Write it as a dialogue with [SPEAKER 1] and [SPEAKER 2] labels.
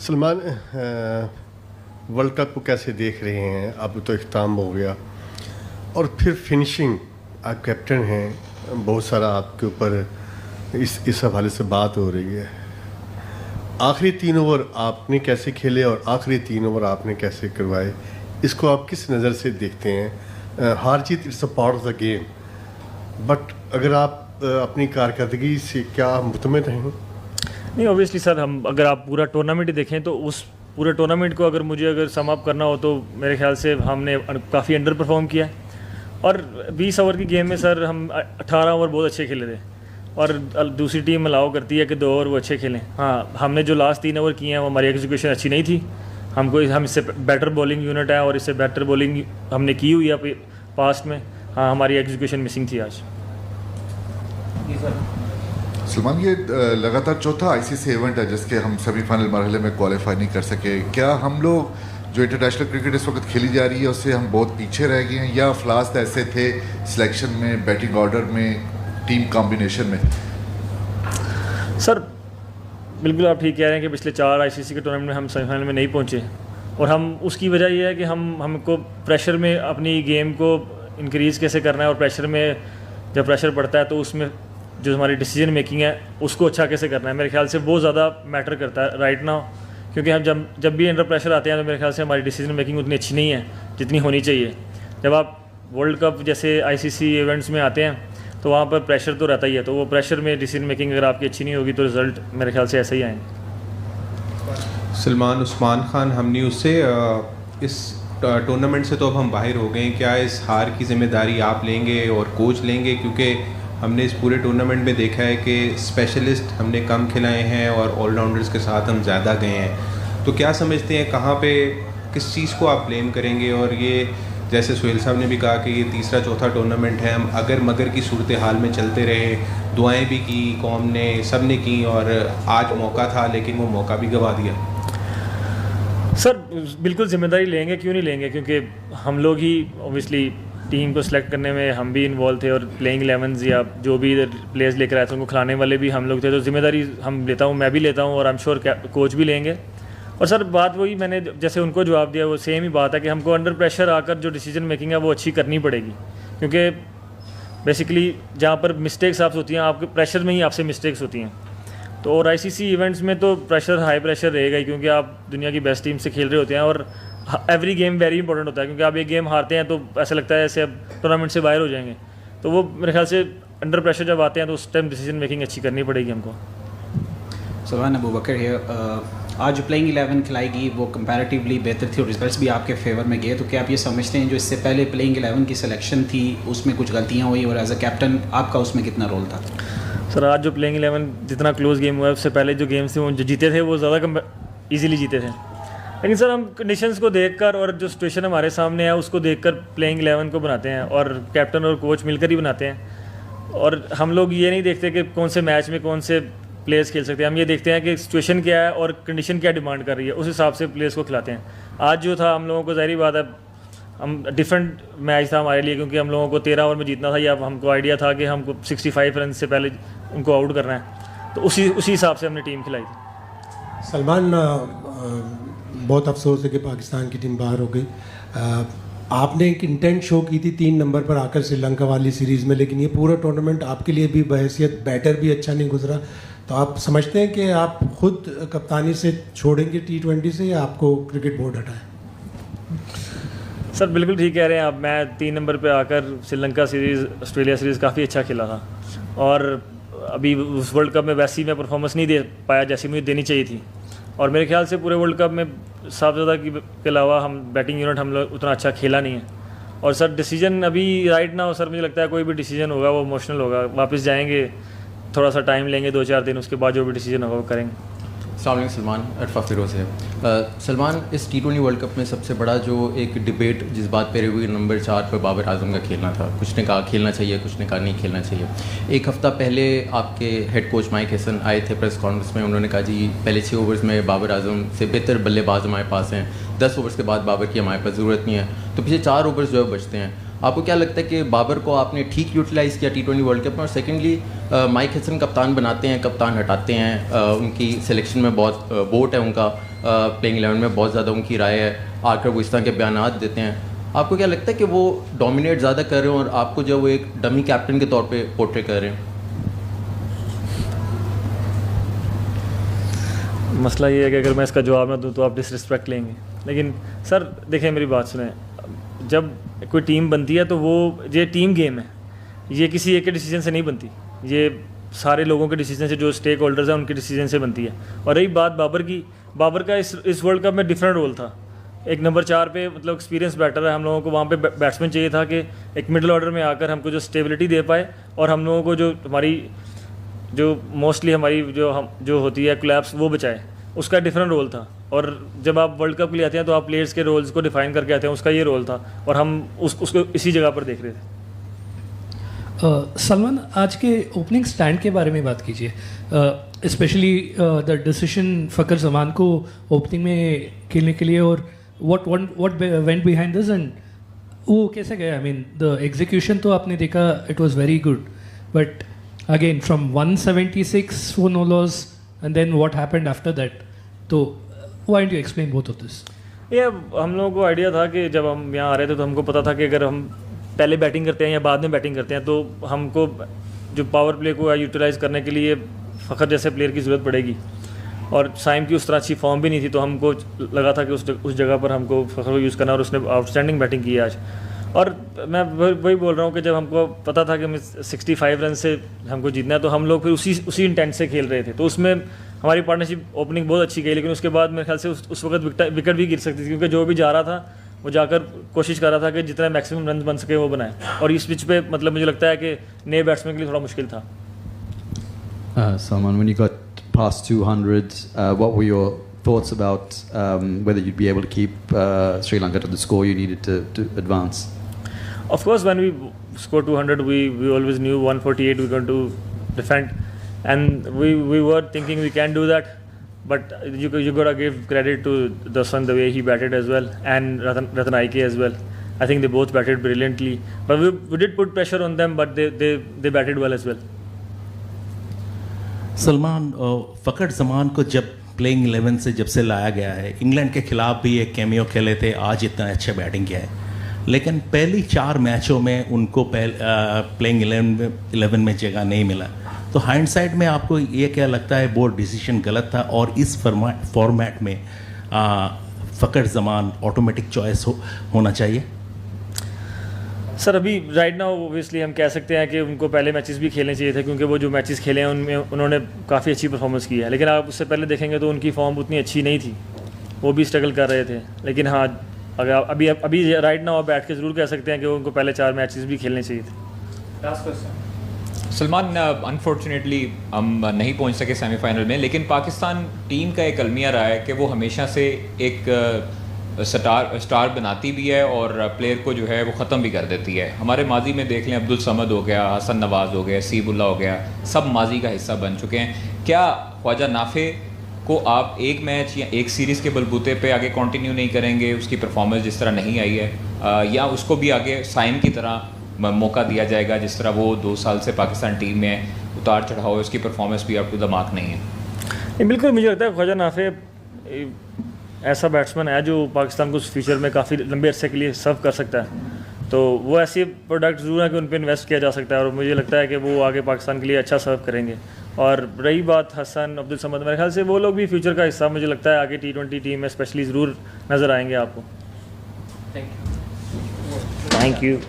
[SPEAKER 1] Salman, world cup को कैसे देख रहे हैं? अब तो इख्ताम हो गया और फिर फिनिशिंग, आप कैप्टन हैं, बहुत सारा आपके ऊपर इस हवाले से बात हो रही है। आखिरी 3 ओवर आपने कैसे खेले और आखिरी 3 ओवर आपने कैसे करवाए, इसको आप किस नज़र से देखते हैं? हार जीत it's a part of the game, but अगर आप अपनी कारकर्दगी से क्या मुतमिन हैं?
[SPEAKER 2] नहीं, ऑब्वियसली सर, हम अगर आप पूरा टूर्नामेंट ही देखें तो उस पूरे टूर्नामेंट को अगर सम अप करना हो तो मेरे ख्याल से हमने काफ़ी अंडर परफॉर्म किया है। और 20 ओवर की गेम में सर हम 18 ओवर बहुत अच्छे खेले थे और दूसरी टीम अलाउ करती है कि 2 ओवर वो अच्छे खेलें। हाँ, हमने जो लास्ट 3 ओवर किए हैं वो हमारी एग्जीक्यूशन अच्छी नहीं थी। हम इससे बेटर बॉलिंग यूनिट है और इससे बेटर बॉलिंग हमने की हुई है पास्ट में। हाँ, हमारी एग्जीक्यूशन मिसिंग थी आज।
[SPEAKER 3] जी सर। सलमान, ये लगातार चौथा आईसीसी इवेंट है जिसके हम सेमीफाइनल मरहले में क्वालिफाई नहीं कर सके। क्या हम लोग जो इंटरनेशनल क्रिकेट इस वक्त खेली जा रही है उससे हम बहुत पीछे रह गए हैं, या फ्लास्ट ऐसे थे सिलेक्शन में, बैटिंग ऑर्डर में, टीम कॉम्बिनेशन में?
[SPEAKER 2] सर बिल्कुल आप ठीक कह रहे हैं कि पिछले 4 आईसीसी के टूर्नामेंट में हम सेमीफाइनल में नहीं पहुंचे और हम उसकी वजह यह है कि हमको प्रेशर में अपनी गेम को इंक्रीज़ कैसे करना है और प्रेशर में जब प्रेशर पड़ता है तो उसमें जो हमारी डिसीजन मेकिंग है उसको अच्छा कैसे करना है, मेरे ख्याल से बहुत ज़्यादा मैटर करता है राइट नाउ। क्योंकि हम जब भी अंडर प्रेशर आते हैं तो मेरे ख्याल से हमारी डिसीजन मेकिंग उतनी अच्छी नहीं है जितनी होनी चाहिए। जब आप वर्ल्ड कप जैसे आईसीसी इवेंट्स में आते हैं तो वहाँ पर प्रेशर तो रहता ही है, तो वो प्रेशर में डिसीजन मेकिंग अगर आपकी अच्छी नहीं होगी तो रिज़ल्ट मेरे ख्याल से ऐसे ही आएंगे।
[SPEAKER 4] सलमान, उस्मान खान हमने उससे इस टूर्नामेंट से तो अब हम बाहर हो गए हैं, क्या इस हार की ज़िम्मेदारी आप लेंगे और कोच लेंगे? क्योंकि हमने इस पूरे टूर्नामेंट में देखा है कि स्पेशलिस्ट हमने कम खिलाए हैं और ऑलराउंडर्स के साथ हम ज़्यादा गए हैं। तो क्या समझते हैं कहाँ पे किस चीज़ को आप ब्लेम करेंगे? और ये जैसे सुहेल साहब ने भी कहा कि ये तीसरा चौथा टूर्नामेंट है, हम अगर मगर की सूरत हाल में चलते रहे, दुआएं भी की कौम ने, सब ने की, और आज मौका था लेकिन वो मौका भी गंवा दिया।
[SPEAKER 2] सर बिल्कुल जिम्मेदारी लेंगे, क्यों नहीं लेंगे, क्योंकि हम लोग ही ऑब्वियसली टीम को सिलेक्ट करने में हम भी इन्वॉल्व थे और प्लेइंग 11 या जो भी प्लेयर्स लेकर आए थे उनको खिलाने वाले भी हम लोग थे, तो जिम्मेदारी हम लेता हूँ, मैं भी लेता हूँ और आई एम श्योर कोच भी लेंगे। और सर बात वही मैंने जैसे उनको जवाब दिया वो सेम ही बात है कि हमको अंडर प्रेशर आकर जो डिसीजन मेकिंग है वो अच्छी करनी पड़ेगी, क्योंकि बेसिकली जहाँ पर मिस्टेक्स आपसे होती हैं आपके प्रेशर में ही आपसे मिस्टेक्स होती हैं। तो और आईसीसी इवेंट्स में तो प्रेशर हाई प्रेशर रहेगा ही, क्योंकि आप दुनिया की बेस्ट टीम से खेल रहे होते हैं और एवरी गेम वेरी इंपॉर्टेंट होता है, क्योंकि आप एक गेम हारते हैं तो ऐसा लगता है ऐसे अब टूर्नामेंट से बाहर हो जाएंगे। तो वो मेरे ख्याल से अंडर प्रेशर जब आते हैं तो उस टाइम डिसीजन मेकिंग अच्छी करनी पड़ेगी हमको।
[SPEAKER 5] सलमान, अबू बकर है। आज जो प्लेइंग 11 खिलाएगी वो कंपैरेटिवली बेहतर थी और रिजल्ट्स भी आपके फेवर में गए, तो क्या आप ये समझते हैं जो इससे पहले प्लेइंग 11 की सिलेक्शन थी उसमें कुछ गलतियाँ हुई और एज अ कैप्टन आपका उसमें कितना रोल था?
[SPEAKER 2] सर आज जो प्लेइंग 11 जितना क्लोज गेम हुआ है उससे पहले जो गेम्स थे वो जो जीते थे वो ज़्यादा ईजिली जीते थे, लेकिन सर हम कंडीशंस को देखकर और जो सिचुएशन हमारे सामने है उसको देखकर प्लेइंग 11 को बनाते हैं और कैप्टन और कोच मिलकर ही बनाते हैं। और हम लोग ये नहीं देखते कि कौन से मैच में कौन से प्लेयर्स खेल सकते हैं, हम ये देखते हैं कि सिचुएशन क्या है और कंडीशन क्या डिमांड कर रही है, उस हिसाब से प्लेयर्स को खिलाते हैं। आज जो था हम लोगों को ज़ाहिर बात है हम डिफरेंट मैच था हमारे लिए, क्योंकि हम लोगों को 13 ओवर में जीतना था या हमको आइडिया था कि हमको 65 रन से पहले उनको आउट करना है, तो उसी हिसाब से हमने टीम खिलाई थी।
[SPEAKER 6] सलमान, बहुत अफसोस है कि पाकिस्तान की टीम बाहर हो गई। आपने एक इंटेंट शो की थी 3 नंबर पर आकर श्रीलंका वाली सीरीज़ में, लेकिन ये पूरा टूर्नामेंट आपके लिए भी बहैसियत बैटर भी अच्छा नहीं गुजरा। तो आप समझते हैं कि आप खुद कप्तानी से छोड़ेंगे T20 से या आपको क्रिकेट बोर्ड हटाए?
[SPEAKER 2] सर बिल्कुल ठीक कह रहे हैं आप। मैं 3 नंबर पे आकर श्रीलंका सीरीज़, ऑस्ट्रेलिया सीरीज़ काफ़ी अच्छा खेला था और अभी उस वर्ल्ड कप में वैसी मैं परफॉर्मेंस नहीं दे पाया जैसी मुझे देनी चाहिए थी। और मेरे ख्याल से पूरे वर्ल्ड कप में साफ ज़्यादा के अलावा हम बैटिंग यूनिट हम लोग उतना अच्छा खेला नहीं है। और सर डिसीजन अभी राइट ना हो सर, मुझे लगता है कोई भी डिसीजन होगा वो इमोशनल होगा, वापस जाएंगे, थोड़ा सा टाइम लेंगे 2-4 दिन, उसके बाद जो भी डिसीजन होगा वो करेंगे।
[SPEAKER 7] अस्सलाम वालेकुम सलमान, अरफा फिरोज़ है। सलमान, इस T20 वर्ल्ड कप में सबसे बड़ा जो एक डिबेट जिस बात पे रही हुई नंबर 4 पर बाबर आजम का खेलना था। कुछ ने कहा खेलना चाहिए, कुछ ने कहा नहीं खेलना चाहिए। एक हफ़्ता पहले आपके हेड कोच माइक हसन आए थे प्रेस कॉन्फ्रेंस में, उन्होंने कहा जी पहले 6 ओवर्स में बाबर आजम से बेहतर बल्लेबाज हमारे पास हैं, 10 ओवर्स के बाद बाबर की हमारे पास ज़रूरत नहीं है। तो पिछले 4 ओवर्स जो है बचते हैं, आपको क्या लगता है कि बाबर को आपने ठीक यूटिलाइज़ किया T20 वर्ल्ड कप में? और सेकेंडली माइक हसन कप्तान बनाते हैं, कप्तान हटाते हैं, उनकी सिलेक्शन में बहुत वोट है उनका, प्लेइंग 11 में बहुत ज़्यादा उनकी राय है, आकर वो इस तरह के बयान देते हैं। आपको क्या लगता है कि वो डोमिनेट ज़्यादा कर रहे हैं और आपको जब वो एक डमी कैप्टन के तौर पे पोर्ट्रे कर रहे हैं?
[SPEAKER 2] मसला ये है कि अगर मैं इसका जवाब ना दूँ तो आप डिसरिस्पेक्ट लेंगे। लेकिन सर देखिए, मेरी बात सुने, जब कोई टीम बनती है तो वो ये टीम गेम है, ये किसी एक के डिसीजन से नहीं बनती, ये सारे लोगों के डिसीजन से, जो स्टेक होल्डर्स हैं उनके डिसीजन से बनती है। और रही बात बाबर की, बाबर का इस वर्ल्ड कप में डिफरेंट रोल था। एक नंबर 4 पे मतलब एक्सपीरियंस बैटर है, हम लोगों को वहाँ पे बैट्समैन चाहिए था कि एक मिडिल ऑर्डर में आकर हमको जो स्टेबिलिटी दे पाए और हम लोगों को जो हमारी जो मोस्टली हमारी जो होती है कोलैप्स वो बचाए, उसका डिफरेंट रोल था। और जब आप वर्ल्ड कप के लिए आते हैं तो आप प्लेयर्स के रोल्स को डिफाइन करके आते हैं, उसका ये रोल था और हम उसको इसी जगह पर देख रहे थे।
[SPEAKER 8] सलमान, आज के ओपनिंग स्टैंड के बारे में बात कीजिए, specially the decision Fakhar Zaman को ओपनिंग में खेलने के लिए, और what went behind this and वो कैसे गया? आई मीन द एग्जीक्यूशन तो आपने देखा, it was very good, but again from 176 for no loss and then what happened after that? तो why don't you explain both of this?
[SPEAKER 2] ये हम लोगों को आइडिया था कि जब हम यहाँ आ रहे थे तो हमको पता था कि अगर हम पहले बैटिंग करते हैं या बाद में बैटिंग करते हैं तो हमको जो पावर प्ले को यूटिलाइज़ करने के लिए फ़खर जैसे प्लेयर की ज़रूरत पड़ेगी। और साइम की उस तरह अच्छी फॉर्म भी नहीं थी, तो हमको लगा था कि उस जगह पर हमको फ़खर को यूज़ करना, और उसने आउटस्टैंडिंग बैटिंग की आज। और मैं वही बोल रहा हूँ कि जब हमको पता था कि 65 रन से हमको जीतना है तो हम लोग फिर उसी इंटेंट से खेल रहे थे। तो उसमें हमारी पार्टनरशिप ओपनिंग बहुत अच्छी गई, लेकिन उसके बाद मेरे ख्याल से उस वक्त विकेट भी गिर सकती थी, क्योंकि जो भी जा रहा था वो जाकर कोशिश कर रहा था कि जितना मैक्सिमम रन बन सके वो बनाए। और इस पिच पे मतलब मुझे लगता है कि नए बैट्समैन के लिए थोड़ा मुश्किल था।
[SPEAKER 9] Salman, when you got past 200, what were your thoughts about whether you'd be able to keep Sri Lanka to the score you needed to advance?
[SPEAKER 2] Of course, when we scored 200, we always knew 148 we're going to defend, and we were thinking we can do that. But you gotta give credit to Dasan the way he batted as well, and Ratan Aike as well. I think they both batted brilliantly. But we did put pressure on them, but they batted well as well.
[SPEAKER 10] Salman, Fakhar Zaman को जब playing 11 से जब से लाया गया है, England के खिलाफ भी एक कैमियो खेले थे, आज इतना अच्छा बैटिंग किया है, लेकिन पहली 4 मैचों में उनको प्लेइंग 11 में जगह नहीं मिला। तो हाइंडसाइड में आपको ये क्या लगता है, बोर्ड डिसीजन गलत था और इस फॉर्मेट में फ़खर जमान ऑटोमेटिक चॉइस होना चाहिए?
[SPEAKER 2] सर अभी राइट नाउ ओबियसली हम कह सकते हैं कि उनको पहले मैचेस भी खेलने चाहिए थे, क्योंकि वो जो मैचेस खेले हैं उनमें उन्होंने काफ़ी अच्छी परफॉर्मेंस की है। लेकिन आप उससे पहले देखेंगे तो उनकी फॉर्म उतनी अच्छी नहीं थी, वो भी स्ट्रगल कर रहे थे। लेकिन हाँ, अगर अभी राइट नाउ आप बैठ के ज़रूर कह सकते हैं कि उनको पहले 4 मैचेस भी खेलने चाहिए थे।
[SPEAKER 11] लास्ट क्वेश्चन सलमान, अनफॉर्चुनेटली हम नहीं पहुंच सके सेमीफाइनल में, लेकिन पाकिस्तान टीम का एक अलमिया रहा है कि वो हमेशा से एक स्टार बनाती भी है और प्लेयर को जो है वो ख़त्म भी कर देती है। हमारे माजी में देख लें, अब्दुल समद हो गया, हसन नवाज़ हो गया, सीबुल्ला हो गया, सब माजी का हिस्सा बन चुके हैं। क्या ख्वाजा नाफे को आप एक मैच या एक सीरीज़ के बलबूते पे आगे कंटिन्यू नहीं करेंगे, उसकी परफॉर्मेंस जिस तरह नहीं आई है, या उसको भी आगे साइम की तरह मौका दिया जाएगा जिस तरह वो 2 साल से पाकिस्तान टीम में उतार चढ़ाव है, उसकी परफॉर्मेंस भी अप टू द मार्क नहीं है?
[SPEAKER 2] बिल्कुल, मुझे लगता है ख्वाजा नाफे ऐसा बैट्समैन है जो पाकिस्तान को फ्यूचर में काफ़ी लंबे अरसे के लिए सर्व कर सकता है। तो वो ऐसे प्रोडक्ट ज़रूर है कि उन पर इन्वेस्ट किया जा सकता है, और मुझे लगता है कि वो आगे पाकिस्तान के लिए अच्छा सर्व करेंगे। और रही बात हसन, अब्दुल समद, मेरे ख्याल से वो लोग भी फ्यूचर का हिस्सा मुझे लगता है आगे T20 टीम में स्पेशली ज़रूर नज़र आएंगे आपको।
[SPEAKER 11] Thank you.